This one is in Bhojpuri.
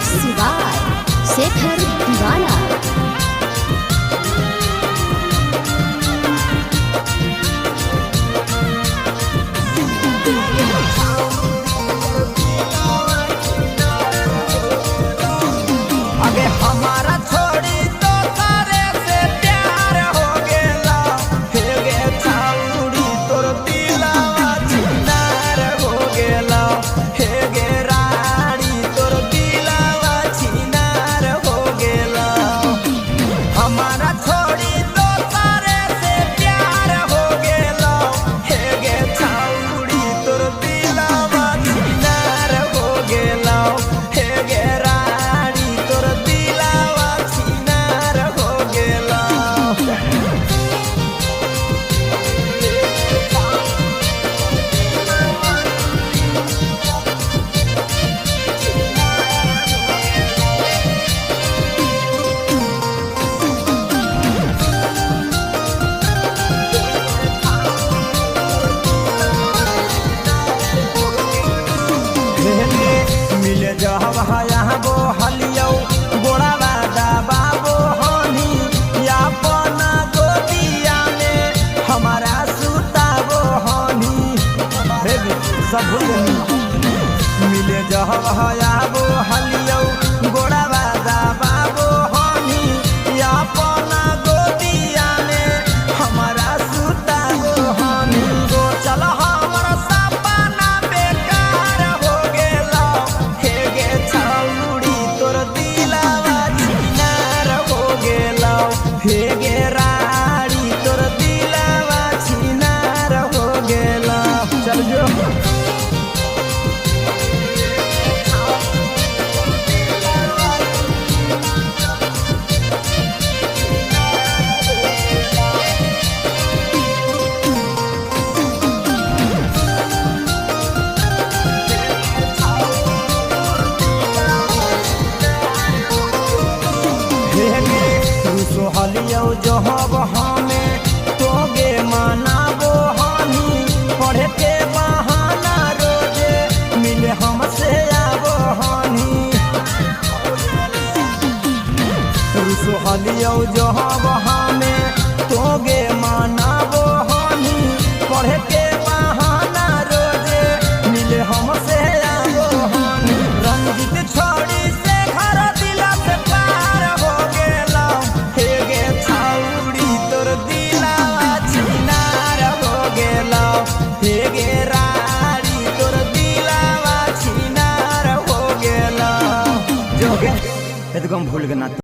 मिक्स बाय शेखर दीवाना। अगे हमारा छोड़ी तो तारे से प्यार हो गेला, हे गे छाउड़ी तोर दिलवा छिनार हो गेला, हे गे रानी तोर दिलवा छिनार हो गेला। हमारा छोड़ी तो तारे से प्यार हो गेला, हे गे छाउड़ी तोर दिलवा छिनार हो गेला, हे गे मिले जब यहाँ वो हलियो गोड़ावा दबाबो हनी, या अपना गोदिया में हमारा सुताबो हनी। सब मिले जब यहाँ वो हलियो गोड़ावा दबाबो हनी, या अपना गोदिया में हमारा सुताबो हनी। गो चलो हमारा सपना बेकार हो गेला, हे गे छाउड़ी तोर दिलवा छिनार हो गेला, हे गे रानी तोर दिलवा छिनार हो गेला। चल जो सोहलियो जहब हमें तोगे मनाबो हनी, पढ़े के बहाना रोजे मिले हमसे आबो हनी। सोहलियो जहब हमें तोगे मनाबो हनी, पढ़े के बहाना रोजे मिले हमसे आबो हनी। रंजित छोड़ी से घर दिला से पार हो गेला, हे गे छाउड़ी तोर दिलवा छिनार हो गेला, हे गे रानी तोर दिलवा छिनार हो गेला। जो गे एकदम भूल गना।